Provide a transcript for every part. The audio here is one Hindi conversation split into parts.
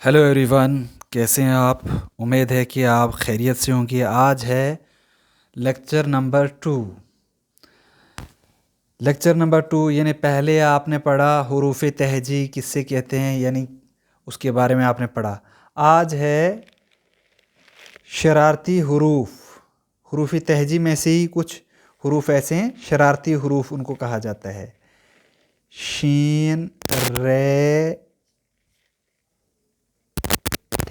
हेलो एवरीवन, कैसे हैं आप। उम्मीद है कि आप खैरियत से होंगे। आज है लेक्चर नंबर 2। लेक्चर नंबर 2 यानी पहले आपने पढ़ा हुरूफ तहजी किससे कहते हैं, यानी उसके बारे में आपने पढ़ा। आज है शरारती हुरूफ। हुरूफ तहजी में से ही कुछ हुरूफ ऐसे हैं, शरारती हुरूफ उनको कहा जाता है। शीन, रे,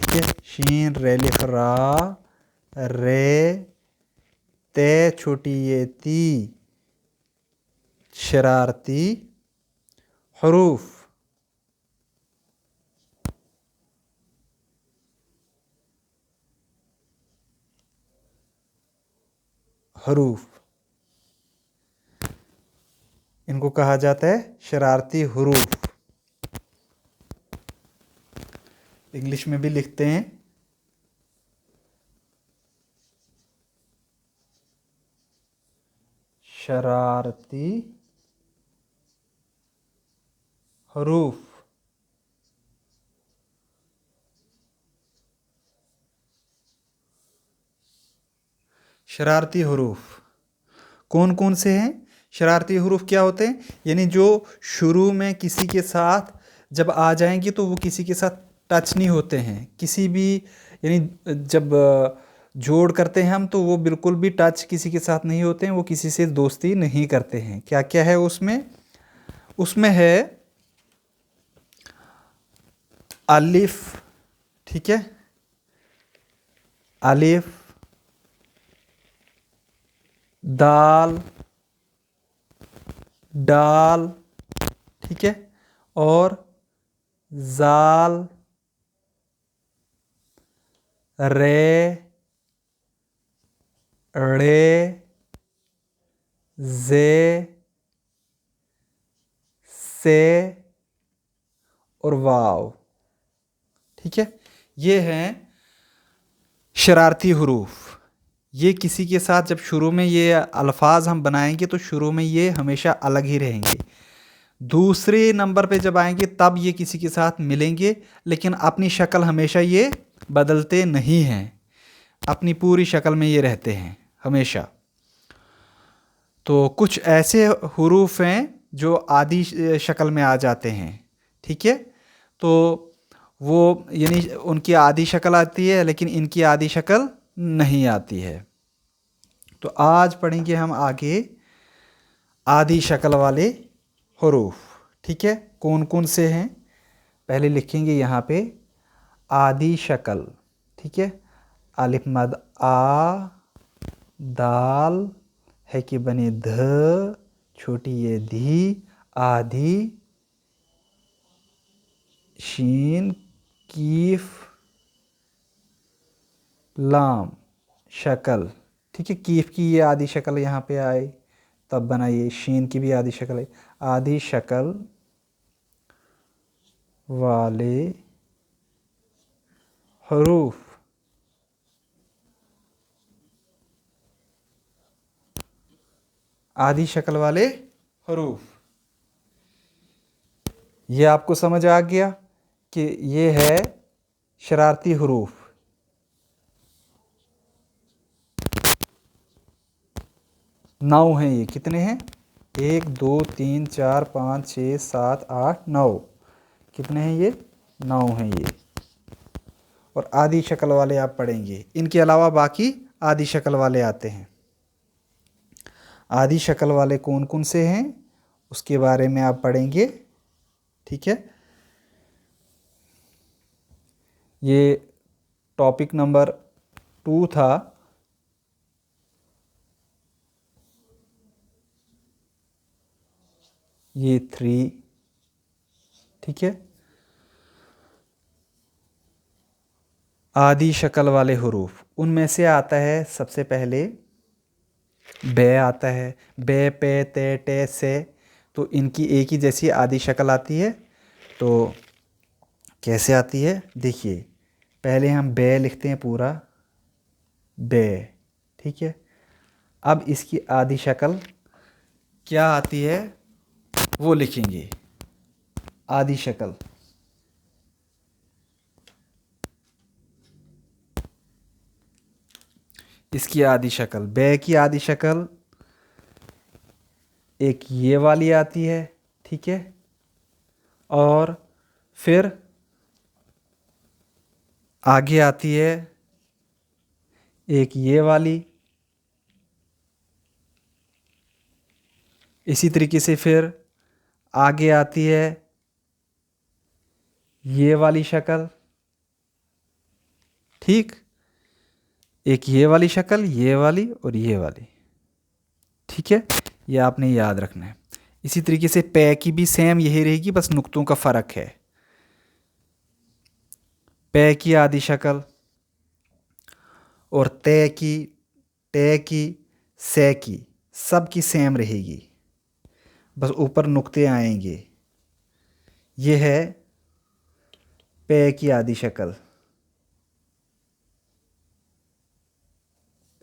ठीक है, शीन रे लिख रा, रे, ते छोटी ये ती, शरारती हरूफ। हरूफ इनको कहा जाता है शरारती हरूफ। इंग्लिश में भी लिखते हैं शरारती हरूफ। शरारती हरूफ कौन कौन से हैं? शरारती हरूफ क्या होते हैं? यानी जो शुरू में किसी के साथ जब आ जाएंगे तो वो किसी के साथ टच नहीं होते हैं, किसी भी, यानी जब जोड़ करते हैं हम तो वो बिल्कुल भी टच किसी के साथ नहीं होते हैं, वो किसी से दोस्ती नहीं करते हैं। क्या क्या है उसमें? उसमें है अलिफ, ठीक है, अलिफ, दाल, डाल, ठीक है, और जाल, रे, रे, जे, से और वाव। ठीक है, ये हैं शरारती हुरूफ। ये किसी के साथ जब शुरू में ये अल्फाज हम बनाएंगे तो शुरू में ये हमेशा अलग ही रहेंगे। दूसरे नंबर पे जब आएंगे तब ये किसी के साथ मिलेंगे, लेकिन अपनी शक्ल हमेशा ये बदलते नहीं हैं, अपनी पूरी शक्ल में ये रहते हैं हमेशा। तो कुछ ऐसे हुरूफ हैं जो आधी शक्ल में आ जाते हैं, ठीक है। तो वो यानी उनकी आधी शक्ल आती है लेकिन इनकी आधी शक्ल नहीं आती है। तो आज पढ़ेंगे हम आगे आधी शक्ल वाले हुरूफ, ठीक है। कौन कौन से हैं पहले लिखेंगे यहाँ पे। आधी शक्ल, ठीक है, अलिफ मद आ, दाल है कि बने ध, छोटी ये धी, आधी, शीन, कीफ, लाम, शक्ल, ठीक है। कीफ की ये आधी शक्ल यहाँ पे आए तब बनाइए। शीन की भी आधी शक्ल है। आधी शक्ल वाले हरूफ, आधी शक्ल वाले हरूफ। ये आपको समझ आ गया कि ये है शरारती हरूफ। नौ हैं ये। कितने हैं? 1 2 3 4 5 6 7 8 9। कितने हैं ये? 9 हैं ये। और आधी शक्ल वाले आप पढ़ेंगे, इनके अलावा बाकी आधी शक्ल वाले आते हैं। आधी शक्ल वाले कौन कौन से हैं उसके बारे में आप पढ़ेंगे, ठीक है। ये टॉपिक नंबर 2 था। ये 3, ठीक है। आधी शक्ल वाले हुरूफ उनमें से आता है सबसे पहले बे आता है। बे, पे, ते, टे, से। तो इनकी एक ही जैसी आधी शक्ल आती है। तो कैसे आती है देखिए। पहले हम बे लिखते हैं पूरा, बे, ठीक है। अब इसकी आधी शक्ल क्या आती है वो लिखेंगे। आधी शक्ल इसकी आधी शक्ल, बे की आधी शक्ल एक ये वाली आती है, ठीक है। और फिर आगे आती है एक ये वाली, इसी तरीके से फिर आगे आती है ये वाली शक्ल, ठीक। एक ये वाली शक्ल, ये वाली और ये वाली, ठीक है। ये आपने याद रखना है। इसी तरीके से पे की भी सेम यही रहेगी, बस नुक्तों का फ़र्क है। पे की आधी शक्ल और ते की, टे की, से की, सब की सेम रहेगी, बस ऊपर नुक्ते आएंगे। ये है पे की आधी शक्ल,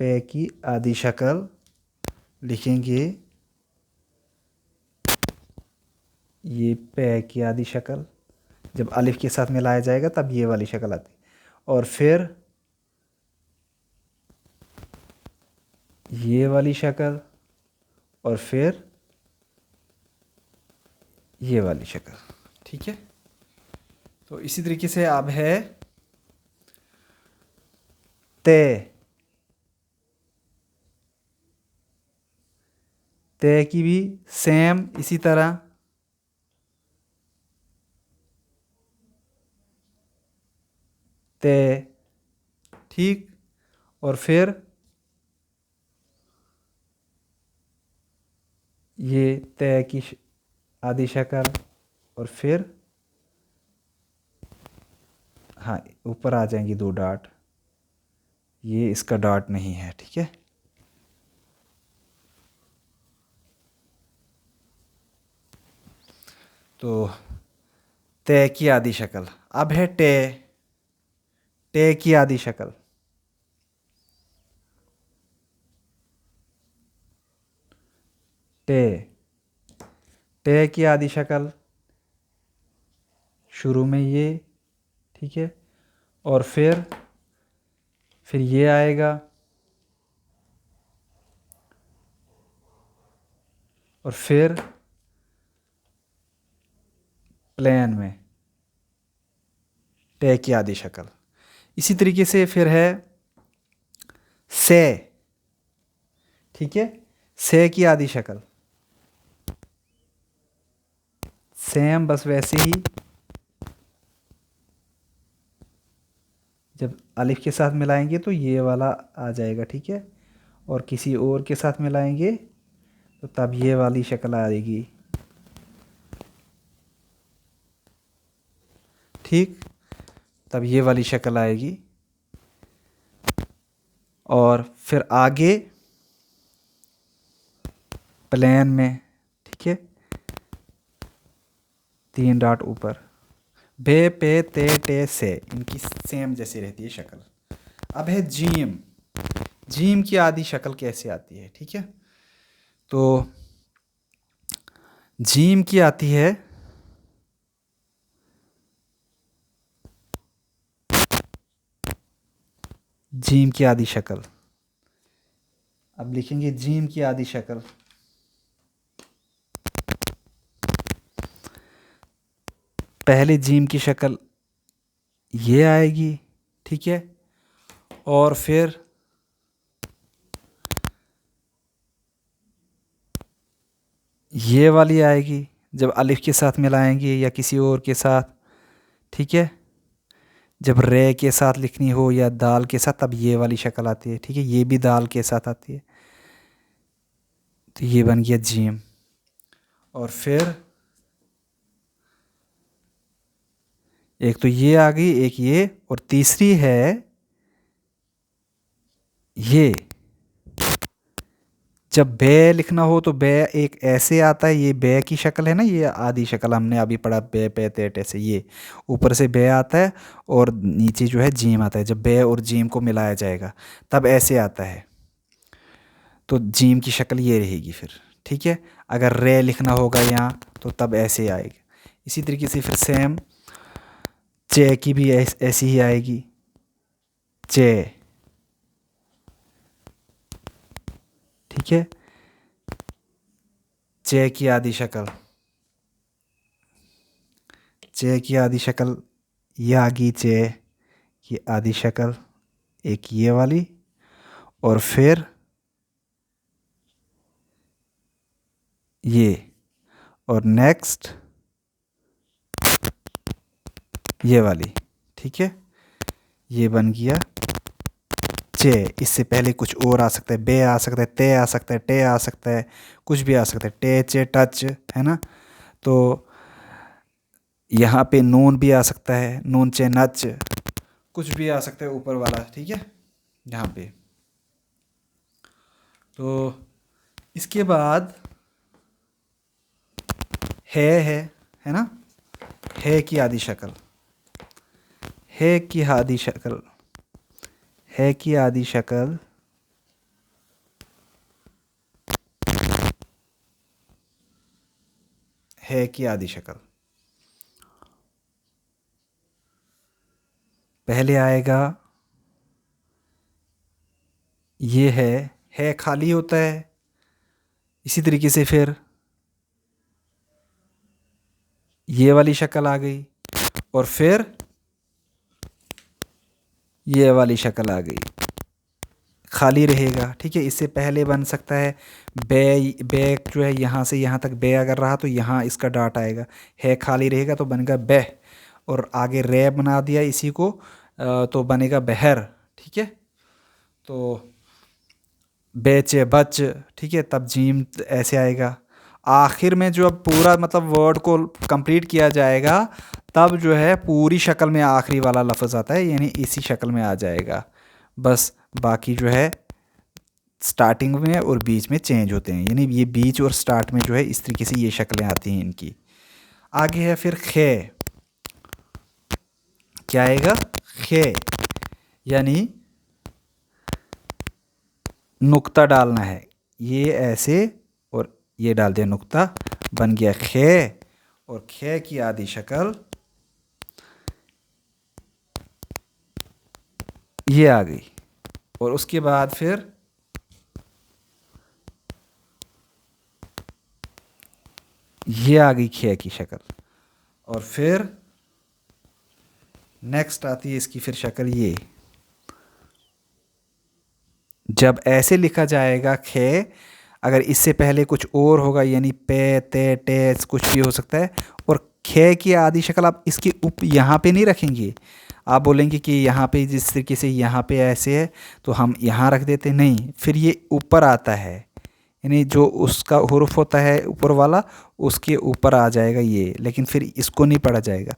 पे की आधी शक्ल लिखेंगे, ये पे की आधी शक्ल जब अलिफ के साथ मिलाया जाएगा तब ये वाली शक्ल आती, और फिर ये वाली शक्ल और फिर ये वाली शक्ल, ठीक है। तो इसी तरीके से अब है ते, ते की भी सेम इसी तरह ते, ठीक। और फिर ये ते की आधी शक्ल और फिर हाँ ऊपर आ जाएंगी दो डॉट, ये इसका डॉट नहीं है, ठीक है। तो ते की आधी शक्ल। अब है टे, टे की आधी शक्ल, टे, टे की आधी शक्ल शुरू में ये, ठीक है। और फिर ये आएगा और फिर प्लेन में टे की आधी शक्ल। इसी तरीके से फिर है से, ठीक है। से की आधी शक्ल सेम, बस वैसे ही जब अलिफ के साथ मिलाएंगे तो ये वाला आ जाएगा, ठीक है। और किसी और के साथ मिलाएंगे तो तब ये वाली शक्ल आएगी, ठीक। तब ये वाली शक्ल आएगी और फिर आगे प्लेन में, ठीक है, तीन डॉट ऊपर, बे पे ते टे से, इनकी सेम जैसी रहती है शक्ल। अब है जीम, जीम की आधी शक्ल कैसे आती है, ठीक है। तो जीम की आती है जीम की आधी शक्ल। अब लिखेंगे जीम की आधी शक्ल, पहले जीम की शक्ल ये आएगी, ठीक है। और फिर ये वाली आएगी जब अलिफ के साथ मिलाएंगे या किसी और के साथ, ठीक है। जब रे के साथ लिखनी हो या दाल के साथ तब ये वाली शक्ल आती है, ठीक है। ये भी दाल के साथ आती है, तो ये बन गया जीम। और फिर एक तो ये आ गई, एक ये, और तीसरी है ये। जब बे लिखना हो तो बे एक ऐसे आता है, ये बे की शक्ल है ना, ये आधी शक्ल हमने अभी पढ़ा, बे पे ते टे से, ये ऊपर से बे आता है और नीचे जो है जीम आता है। जब बे और जीम को मिलाया जाएगा तब ऐसे आता है, तो जीम की शक्ल ये रहेगी फिर, ठीक है। अगर रे लिखना होगा यहाँ तो तब ऐसे आएगा। इसी तरीके से फिर सेम चे की भी ऐसी ही आएगी, चे, ठीक है। चे की आधी शक्ल, चे की आधी शक्ल, ये आ गई चे की आधी शक्ल, एक ये वाली, और फिर ये, और नेक्स्ट ये वाली। ठीक है, ये बन गया चे। इससे पहले कुछ और आ सकता है, बे आ सकता है, ते आ सकता है, टे आ सकता है, कुछ भी आ सकता है, टे चे टच, है ना। तो यहाँ पे नून भी आ सकता है, नून चे नच, कुछ भी आ सकता है ऊपर वाला। ठीक है, यहाँ पे। तो इसके बाद है ना, है की आधी शक्ल, है की आधी शक्ल, है की आधी शक्ल, है की आधी शक्ल। पहले आएगा ये है खाली होता है। इसी तरीके से फिर ये वाली शक्ल आ गई, और फिर ये वाली शक्ल आ गई, खाली रहेगा। ठीक है, इससे पहले बन सकता है बे, बे जो है यहाँ से यहाँ तक बे अगर रहा तो यहाँ इसका डॉट आएगा, है खाली रहेगा तो बनेगा बह, और आगे रे बना दिया इसी को, तो बनेगा बहर। ठीक है, तो बेचे बच, ठीक है, तब जीम ऐसे आएगा। आखिर में जो अब पूरा मतलब वर्ड को कंप्लीट किया जाएगा, तब जो है पूरी शक्ल में आखिरी वाला लफ्ज़ आता है, यानी इसी शक्ल में आ जाएगा। बस बाकी जो है स्टार्टिंग में और बीच में चेंज होते हैं, यानी ये बीच और स्टार्ट में जो है इस तरीके से ये शक्लें आती हैं इनकी। आगे है फिर खे, क्या आएगा, खे, यानी नुक्ता डालना है, ये ऐसे और ये डाल दिया नुक्ता, बन गया खे। और खे की आधी शक्ल ये आ गई, और उसके बाद फिर ये आ गई खे की शक्ल, और फिर नेक्स्ट आती है इसकी फिर शक्ल ये। जब ऐसे लिखा जाएगा खे, अगर इससे पहले कुछ और होगा, यानी पे ते टे कुछ भी हो सकता है, और खे की आधी शक्ल आप इसके यहाँ पे नहीं रखेंगे। आप बोलेंगे कि यहाँ पे जिस तरीके से यहाँ पे ऐसे है तो हम यहाँ रख देते, नहीं, फिर ये ऊपर आता है, यानी जो उसका हुर्फ होता है ऊपर वाला उसके ऊपर आ जाएगा ये, लेकिन फिर इसको नहीं पढ़ा जाएगा।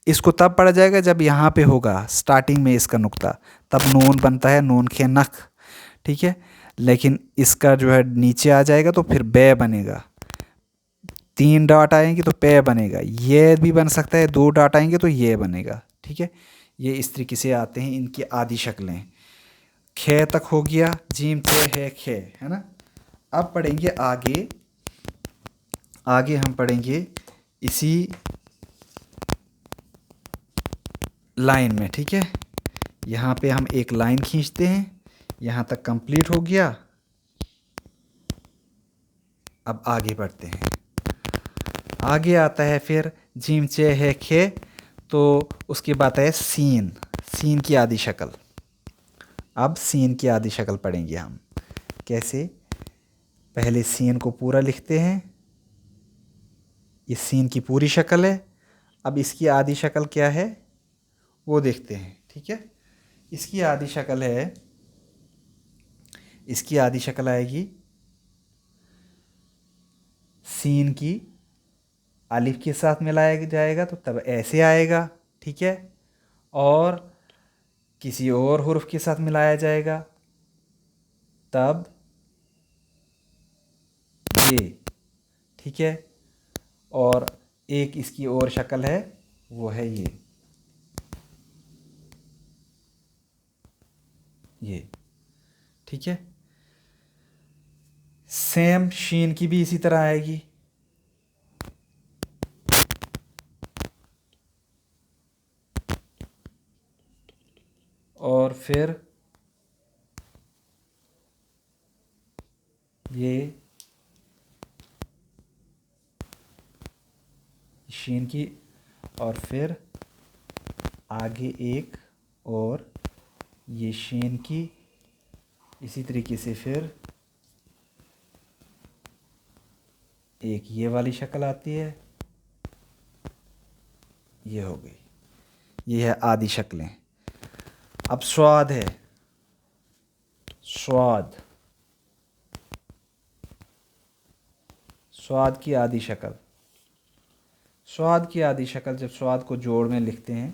इसको तब पढ़ा जाएगा जब यहाँ पे होगा स्टार्टिंग में इसका नुक्ता, तब नून बनता है, नून खे नख। ठीक है, लेकिन इसका जो है नीचे आ जाएगा तो फिर बे बनेगा, 3 डॉट आएंगे तो पे बनेगा, ये भी बन सकता है, 2 डॉट आएंगे तो ये बनेगा। ठीक है, ये इस तरीके से आते हैं इनकी आधी शक्लें। खे तक हो गया, जीम चे है खे, है ना। अब पढ़ेंगे आगे, आगे हम पढ़ेंगे इसी लाइन में। ठीक है, यहाँ पे हम एक लाइन खींचते हैं, यहाँ तक कंप्लीट हो गया। अब आगे बढ़ते हैं, आगे आता है फिर जीम चे है खे, तो उसके बाद है सीन, सीन की आधी शक्ल। अब सीन की आधी शक्ल पढ़ेंगे हम, कैसे, पहले सीन को पूरा लिखते हैं, ये सीन की पूरी शक्ल है। अब इसकी आधी शक्ल क्या है वो देखते हैं। ठीक है, इसकी आधी शक्ल है, इसकी आधी शक्ल आएगी सीन की अलिफ के साथ मिलाया जाएगा तो तब ऐसे आएगा। ठीक है, और किसी और हुर्फ के साथ मिलाया जाएगा तब ये। ठीक है, और एक इसकी और शक्ल है वो है ये। ठीक है, सेम शीन की भी इसी तरह आएगी। और फिर ये शीन की, और फिर आगे एक, और ये शीन की। इसी तरीके से फिर एक ये वाली शक्ल आती है, ये हो गई। ये है आदि शक्लें। अब स्वाद है, स्वाद, स्वाद की आदि शक्ल। स्वाद की आदि शक्ल, जब स्वाद को जोड़ में लिखते हैं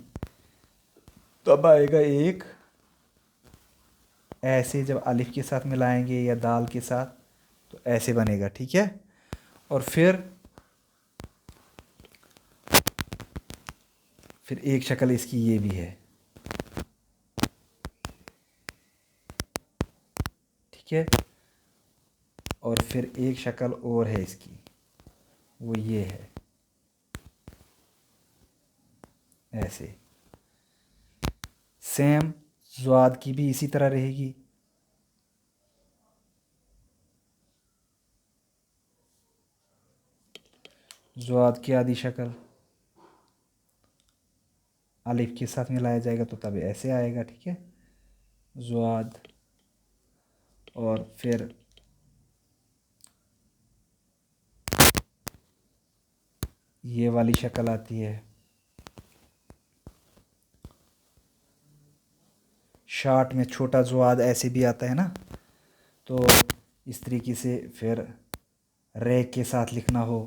तब आएगा एक ऐसे, जब अलिफ के साथ मिलाएंगे या दाल के साथ तो ऐसे बनेगा, ठीक है। और फिर एक शक्ल इसकी ये भी है, ठीक है। और फिर एक शक्ल और है इसकी, वो ये है, ऐसे। सेम ज़्वाद की भी इसी तरह रहेगी। ज़्वाद की आदि शक्ल अलिफ के साथ मिलाया जाएगा तो तब ऐसे आएगा, ठीक है। ज़्वाद, और फिर ये वाली शक्ल आती है। शार्ट में छोटा ज़्वाद ऐसे भी आता है ना, तो इस तरीके से फिर रे के साथ लिखना हो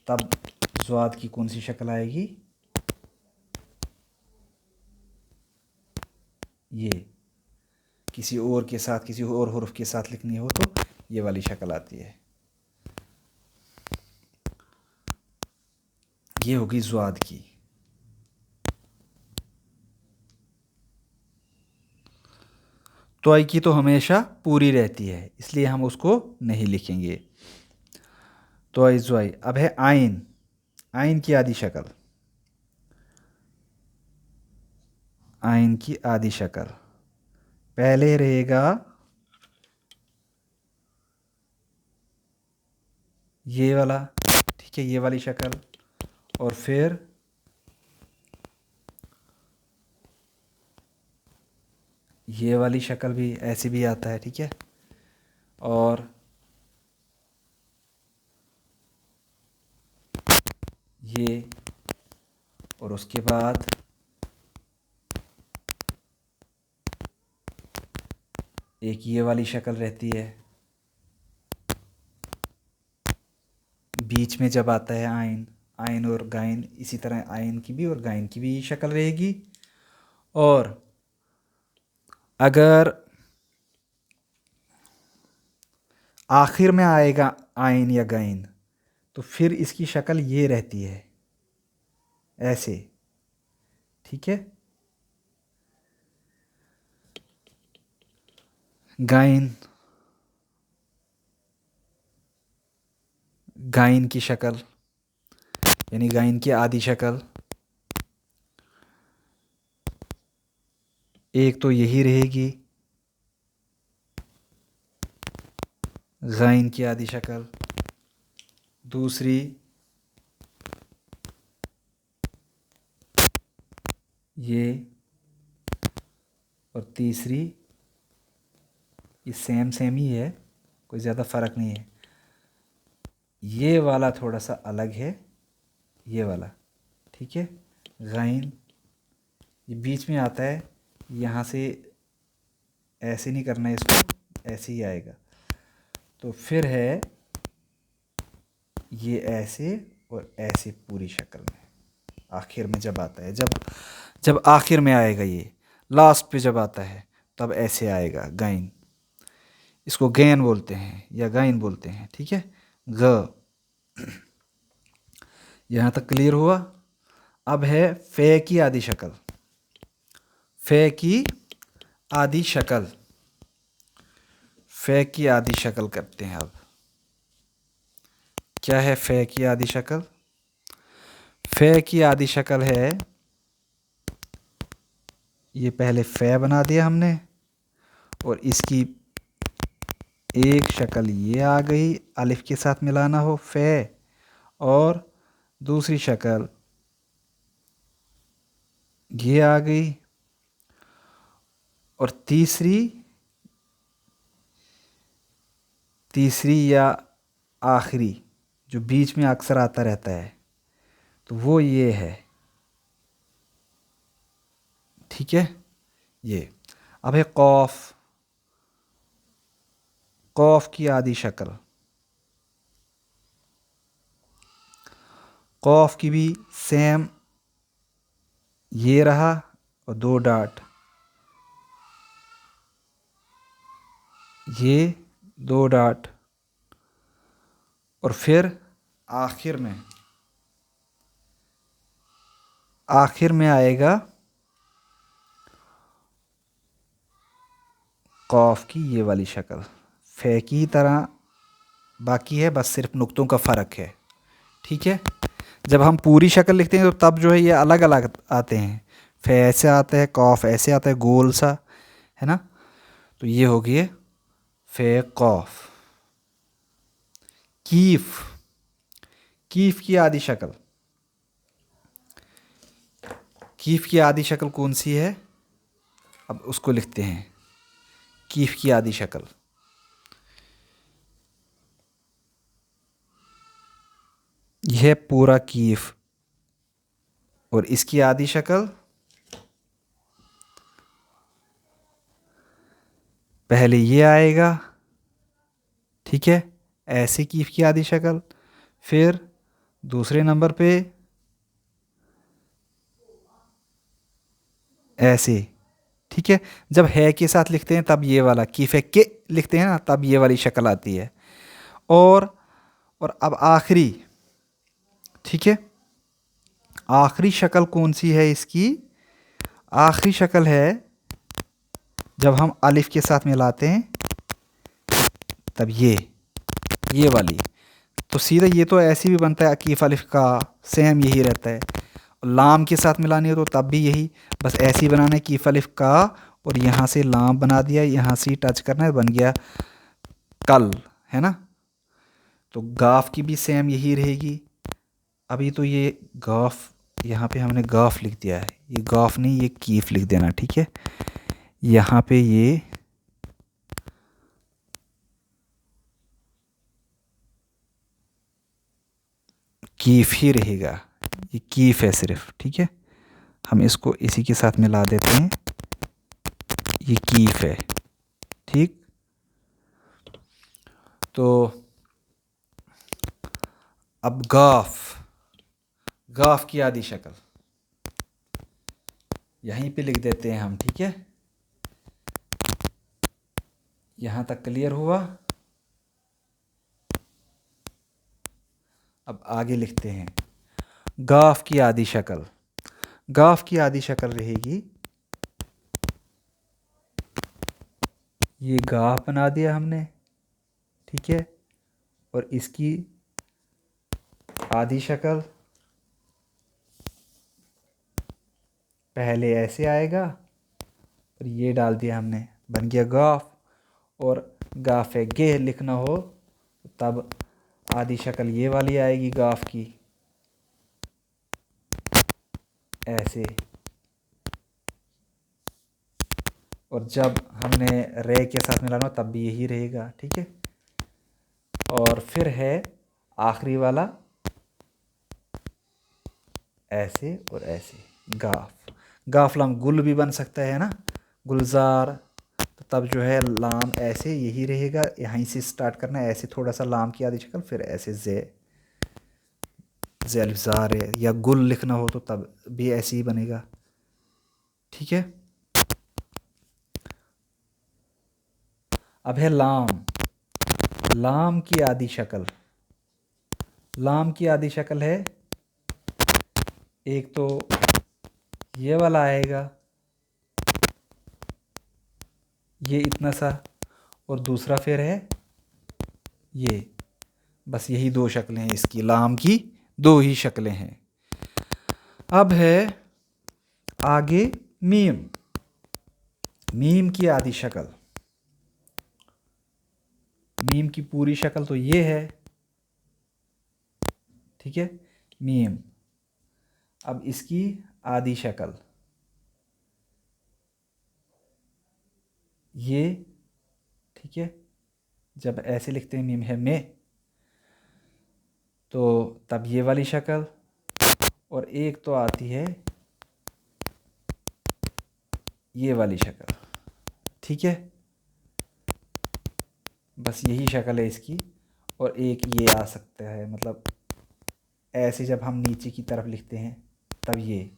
तब ज़्वाद की कौन सी शक्ल आएगी, ये। किसी और के साथ, किसी और हुर्फ के साथ लिखनी हो तो ये वाली शक्ल आती है। ये होगी ज़्वाद की। तोय की तो हमेशा पूरी रहती है, इसलिए हम उसको नहीं लिखेंगे। तोय ज़्वाई। अब है आइन, आइन की आदि शक्ल। आइन की आदि शक्ल पहले रहेगा ये वाला, ठीक है, ये वाली शक्ल। और फिर ये वाली शक्ल भी ऐसे भी आता है, ठीक है। और ये, और उसके बाद एक ये वाली शक्ल रहती है बीच में जब आता है आइन। आइन और गाइन, इसी तरह आइन की भी और गाइन की भी शक्ल रहेगी। और अगर आखिर में आएगा आइन या गाइन तो फिर इसकी शक्ल ये रहती है, ऐसे, ठीक है। गाइन, गाइन की शक्ल यानी गाइन की आदि शक्ल एक तो यही रहेगी, गाइन की आदि शक्ल। दूसरी ये, और तीसरी ये सेम सेम ही है, कोई ज़्यादा फ़र्क नहीं है। ये वाला थोड़ा सा अलग है, ये वाला, ठीक है। गाइन ये बीच में आता है, यहाँ से ऐसे नहीं करना है इसको, ऐसे ही आएगा। तो फिर है ये ऐसे और ऐसे पूरी शक्ल में आखिर में जब आता है, जब आखिर में आएगा, ये लास्ट पे जब आता है तब ऐसे आएगा गाइन। इसको गैन बोलते हैं या गाइन बोलते हैं, ठीक है। ग। यहाँ तक क्लियर हुआ। अब है फे की आदि शक्ल। फे की आदि शक्ल, फे की आदि शक्ल करते हैं। अब क्या है फे की आदि शक्ल? फे की आदि शक्ल है, ये पहले फे बना दिया हमने और इसकी एक शक्ल ये आ गई, अलिफ के साथ मिलाना हो फे, और दूसरी शक्ल ये आ गई, और तीसरी या आखिरी जो बीच में अक्सर आता रहता है तो वो ये है। ठीक है, ये अब है कौफ। कौफ की आधी शक्ल, कौफ की भी सेम ये रहा और दो डॉट, ये दो डॉट, और फिर आखिर में आएगा कौफ की ये वाली शक्ल फे की तरह, बाकी है बस सिर्फ नुक्तों का फ़र्क है। ठीक है, जब हम पूरी शक्ल लिखते हैं तो तब जो है ये अलग अलग आते हैं, फे ऐसे आता है, कौफ ऐसे आता है गोल सा, है ना। तो ये हो गई फे कौफ। कीफ, कीफ की आधी शक्ल, कीफ की आधी शक्ल कौन सी है, अब उसको लिखते हैं। कीफ की आधी शक्ल यह है पूरा कीफ, और इसकी आधी शक्ल पहले ये आएगा, ठीक है, ऐसे कीफ की आधी शक्ल, फिर दूसरे नंबर पे ऐसे। ठीक है, जब है के साथ लिखते हैं तब ये वाला कीफे के लिखते हैं ना, तब ये वाली शक्ल आती है। और अब आखिरी, ठीक है, आखिरी शक्ल कौन सी है इसकी, आखिरी शक्ल है जब हम अलिफ के साथ मिलाते हैं तब ये वाली। तो सीधा ये तो ऐसे भी बनता है अकीफ अलिफ का, सेम यही रहता है। लाम के साथ मिलानी हो तो तब भी यही, बस ऐसे ही बनाना है कीफ अलिफ का, और यहाँ से लाम बना दिया, यहाँ से टच करना है, बन गया कल, है ना। तो गाफ की भी सेम यही रहेगी। अभी तो ये गाफ, यहाँ पे हमने गाफ लिख दिया है, ये गाफ नहीं ये कीफ लिख देना, ठीक है। यहाँ पे ये कीफ ही रहेगा, ये कीफ है सिर्फ, ठीक है। हम इसको इसी के साथ मिला देते हैं, ये कीफ है, ठीक। तो अब गाफ, गाफ की आधी शक्ल यहीं पे लिख देते हैं हम, ठीक है। यहाँ तक क्लियर हुआ। अब आगे लिखते हैं गाफ की आधी शक्ल। गाफ की आधी शक्ल रहेगी, ये गाफ बना दिया हमने, ठीक है, और इसकी आधी शक्ल पहले ऐसे आएगा, और ये डाल दिया हमने, बन गया गाफ। और गाफ गे लिखना हो तब आधी शक्ल ये वाली आएगी गाफ की, ऐसे। और जब हमने रे के साथ मिलाना हो तब भी यही रहेगा, ठीक है। और फिर है आखिरी वाला ऐसे और ऐसे, गाफ। गाफ लाम गुल भी बन सकता है ना, गुलजार। तो तब जो है लाम ऐसे यही रहेगा, यहीं से स्टार्ट करना है, ऐसे थोड़ा सा लाम की आधी शक्ल, फिर ऐसे जे अलिफ़ है, या गुल लिखना हो तो तब भी ऐसे ही बनेगा, ठीक है। अब है लाम। लाम की आधी शक्ल, लाम की आधी शक्ल है, एक तो ये वाला आएगा, ये इतना सा, और दूसरा फिर है ये, बस यही दो शक्लें हैं इसकी, लाम की दो ही शक्लें हैं। अब है आगे मीम। मीम की आधी शक्ल, मीम की पूरी शक्ल तो ये है, ठीक है, मीम। अब इसकी आधी शक्ल ये, ठीक है, जब ऐसे लिखते हैं मीम है में, तो तब ये वाली शक्ल। और एक तो आती है ये वाली शक्ल, ठीक है, बस यही शक्ल है इसकी। और एक ये आ सकता है, मतलब ऐसे जब हम नीचे की तरफ लिखते हैं तब ये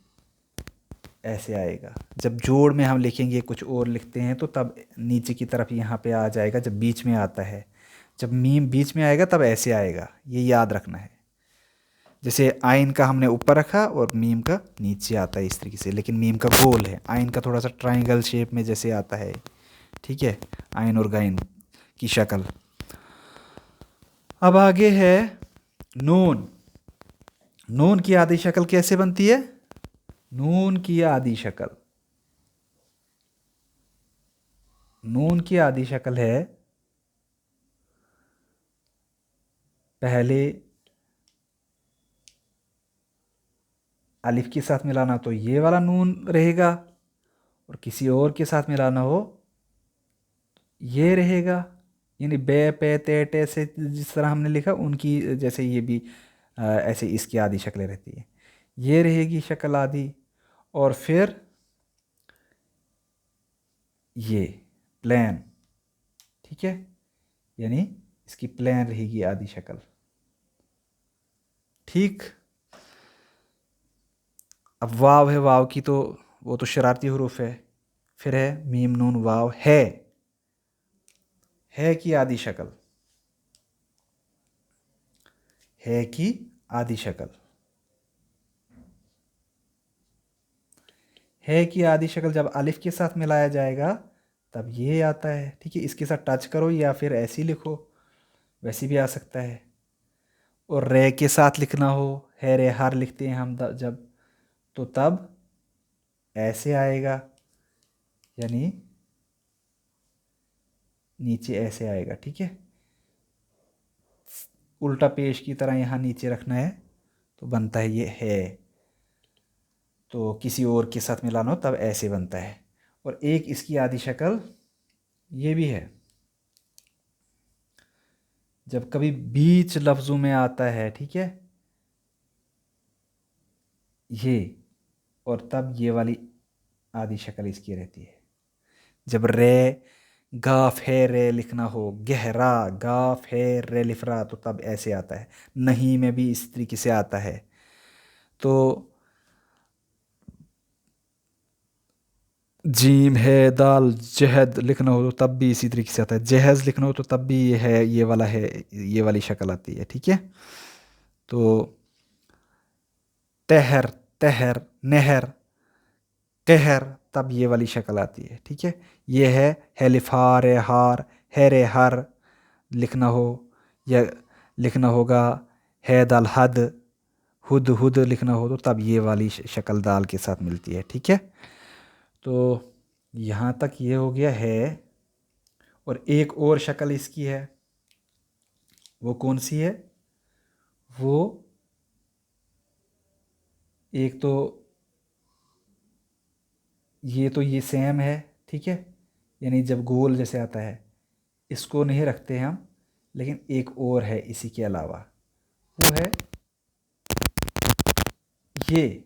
ऐसे आएगा। जब जोड़ में हम लिखेंगे कुछ और लिखते हैं तो तब नीचे की तरफ यहाँ पे आ जाएगा। जब बीच में आता है, जब मीम बीच में आएगा तब ऐसे आएगा, ये याद रखना है। जैसे आइन का हमने ऊपर रखा और मीम का नीचे आता है इस तरीके से, लेकिन मीम का गोल है, आइन का थोड़ा सा ट्रायंगल शेप में जैसे आता है, ठीक है, आइन और गाइन की शक्ल। अब आगे है नून। नून की आधी शक्ल कैसे बनती है? नून की आधी शक्ल, नून की आधी शक्ल है, पहले अलिफ के साथ मिलाना तो ये वाला नून रहेगा, और किसी और के साथ मिलाना हो ये रहेगा। यानी बे पे ते टे से जिस तरह हमने लिखा उनकी जैसे ये भी ऐसे इसकी आधी शक्लें रहती है। ये रहेगी शक्ल आधी। और फिर ये प्लेन, ठीक है, यानी इसकी प्लेन रहेगी आधी शक्ल, ठीक। अब वाव है, वाव की तो वो तो शरारती हरूफ है। फिर है मीम नून वाव है की आधी शक्ल, है की आधी शक्ल, है की आधी शक्ल जब अलिफ के साथ मिलाया जाएगा तब ये आता है, ठीक है। इसके साथ टच करो या फिर ऐसे ही लिखो, वैसे भी आ सकता है। और रे के साथ लिखना हो, है रे हार लिखते हैं हम जब, तो तब ऐसे आएगा, यानी नीचे ऐसे आएगा, ठीक है। उल्टा पेश की तरह यहाँ नीचे रखना है तो बनता है ये है। तो किसी और के साथ मिलाना हो तब ऐसे बनता है। और एक इसकी आधी शक्ल ये भी है, जब कभी बीच लफ्ज़ों में आता है, ठीक है, ये, और तब ये वाली आधी शक्ल इसकी रहती है। जब रे गाफ है रे लिखना हो, गहरा गाफ है रे लिफरा, तो तब ऐसे आता है। नहीं में भी इस तरीके से आता है। तो जीम है दाल जहद लिखना हो तो तब भी इसी तरीके से आता है। जहज लिखना हो तो तब भी ये है, ये वाला है, ये वाली शक्ल आती है, ठीक है। तो तहर, तहर, नहर, कहर, तब ये वाली शक्ल आती है, ठीक है। ये है लिफार हार है रे हर लिखना हो, या लिखना होगा है दाल हद, हुद हुद लिखना हो तो तब ये वाली शक्ल दाल के साथ मिलती है, ठीक है। तो यहाँ तक ये हो गया है। और एक और शक्ल इसकी है, वो कौन सी है? वो एक तो ये सेम है, ठीक है, यानी जब गोल जैसे आता है इसको नहीं रखते हम, लेकिन एक और है इसी के अलावा, वो है ये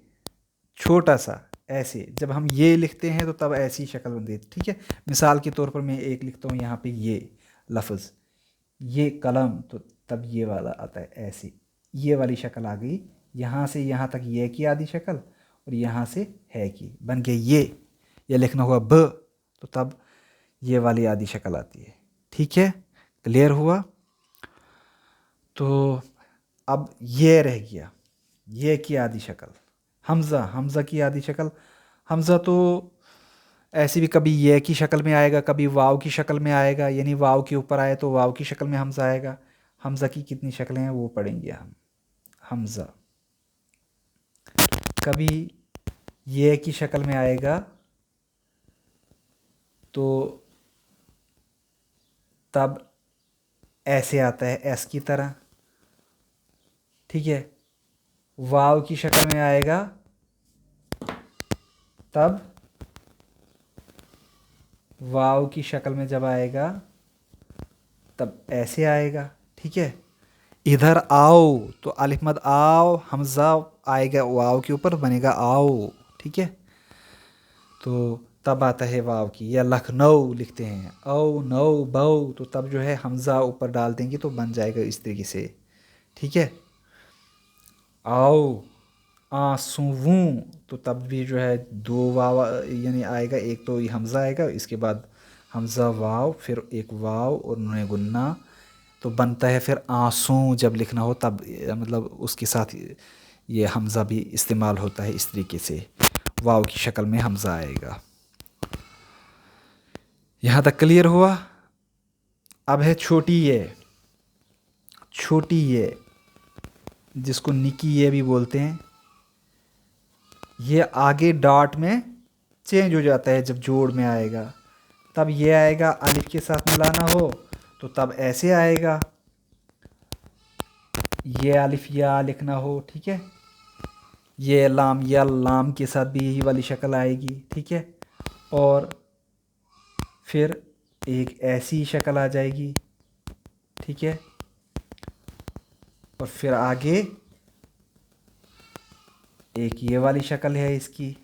छोटा सा। ऐसे जब हम ये लिखते हैं तो तब ऐसी शक्ल बनती है, ठीक है। मिसाल के तौर पर मैं एक लिखता हूँ यहाँ पे ये लफ्ज़, ये कलम, तो तब ये वाला आता है ऐसे, ये वाली शक्ल आ गई। यहाँ से यहाँ तक ये की आधी शक्ल, और यहाँ से है की बन गई ये लिखना हुआ ब, तो तब ये वाली आधी शक्ल आती है, ठीक है। क्लियर हुआ? तो अब ये रह गया, ये की आधी शक्ल। हमज़ा, हमज़ा की आधी शक्ल। हमज़ा तो ऐसे भी कभी ये की शक्ल में आएगा, कभी वाव की शक्ल में आएगा, यानी वाव के ऊपर आए तो वाव की शक्ल में हमज़ा आएगा। हमज़ा की कितनी शक्लें हैं वो पढ़ेंगे हम। हमज़ा कभी ये की शक्ल में आएगा तो तब ऐसे आता है एस की तरह, ठीक है। वाव की शक्ल में आएगा तब, वाव की शक्ल में जब आएगा तब ऐसे आएगा, ठीक है। इधर आओ तो अलिफ मद आओ, हमजा आएगा वाव के ऊपर, बनेगा आओ, ठीक है। तो तब आता है वाव की, या लखनऊ लिखते हैं औ नौ बऊ, तो तब जो है हमजा ऊपर डाल देंगे तो बन जाएगा इस तरीके से, ठीक है। आओ आंसुवूं, तो तब भी जो है दो वाव यानी आएगा, एक तो ये हमज़ा आएगा, इसके बाद हमज़ा वाव, फिर एक वाव और नून गुन्ना, तो बनता है फिर आंसू। जब लिखना हो तब मतलब उसके साथ ये हमज़ा भी इस्तेमाल होता है, इस तरीके से वाव की शक्ल में हमज़ा आएगा। यहाँ तक क्लियर हुआ। अब है छोटी ये, छोटी ये जिसको निकी ये भी बोलते हैं। ये आगे डॉट में चेंज हो जाता है जब जोड़ में आएगा, तब ये आएगा अलिफ के साथ मिलाना हो तो तब ऐसे आएगा, ये अलिफ या लिखना हो, ठीक है। ये लाम या लाम के साथ भी यही वाली शक्ल आएगी, ठीक है। और फिर एक ऐसी शक्ल आ जाएगी, ठीक है। और फिर आगे एक ये वाली शक्ल है इसकी,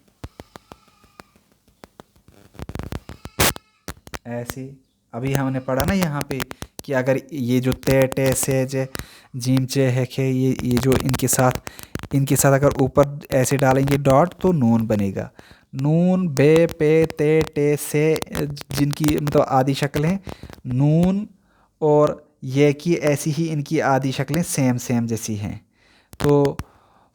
ऐसे। अभी हमने पढ़ा ना यहाँ पे कि अगर ये जो ते टे से जे जीम चे है खे, ये जो इनके साथ अगर ऊपर ऐसे डालेंगे डॉट तो नून बनेगा। नून बे पे ते टे से जिनकी मतलब आदि शक्ल हैं, नून और ये की ऐसी ही इनकी आदि शक्लें सेम सेम जैसी हैं। तो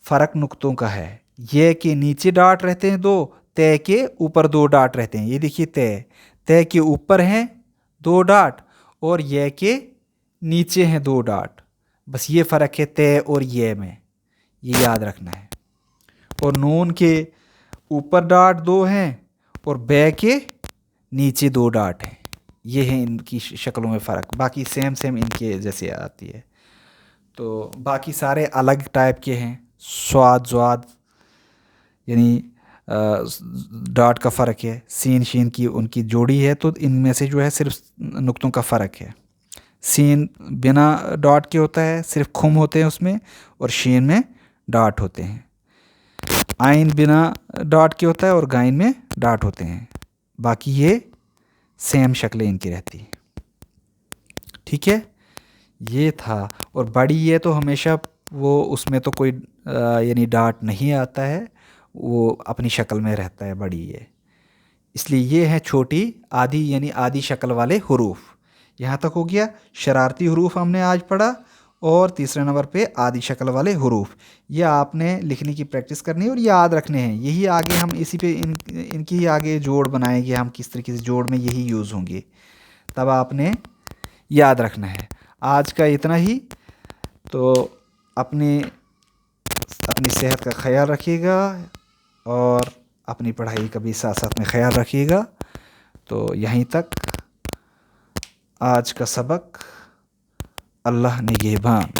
फ़र्क नुक्तों का है। ये के नीचे डॉट रहते हैं दो, तय के ऊपर दो डॉट रहते हैं। ये देखिए तय, तय के ऊपर हैं दो डॉट और ये के नीचे हैं दो डॉट, बस ये फ़र्क है तय और ये में, ये याद रखना है। और नून के ऊपर डॉट दो हैं और बे के नीचे दो डॉट हैं, ये है इनकी शक्लों में फ़र्क। बाकी सेम सेम इनके जैसे आती है। तो बाकी सारे अलग टाइप के हैं। स्वाद ज्वाद यानी डॉट का फ़र्क है, सीन शीन की उनकी जोड़ी है, तो इनमें से जो है सिर्फ नुक्तों का फ़र्क है। सीन बिना डॉट के होता है, सिर्फ खुम होते हैं उसमें, और शीन में डॉट होते हैं। आइन बिना डॉट के होता है और गाइन में डॉट होते हैं। बाकी ये सेम शक्लें इनकी रहती हैं, ठीक है। ये था। और बड़ी ये तो हमेशा वो उसमें तो कोई यानी डॉट नहीं आता है, वो अपनी शक्ल में रहता है बड़ी ये, इसलिए ये है छोटी आदि यानी आदि शक्ल वाले हुरूफ। यहाँ तक हो गया। शरारती हुरूफ हमने आज पढ़ा, और तीसरे नंबर पे आदि शक्ल वाले हुरूफ। ये आपने लिखने की प्रैक्टिस करनी है और याद रखने हैं। यही आगे हम इसी पे इनकी ही आगे जोड़ बनाएंगे हम, किस तरीके से जोड़ में यही यूज़ होंगे, तब आपने याद रखना है। आज का इतना ही। तो अपनी सेहत का ख्याल रखिएगा और अपनी पढ़ाई का भी साथ साथ में ख्याल रखिएगा। तो यहीं तक आज का सबक। अल्लाह निगहबान।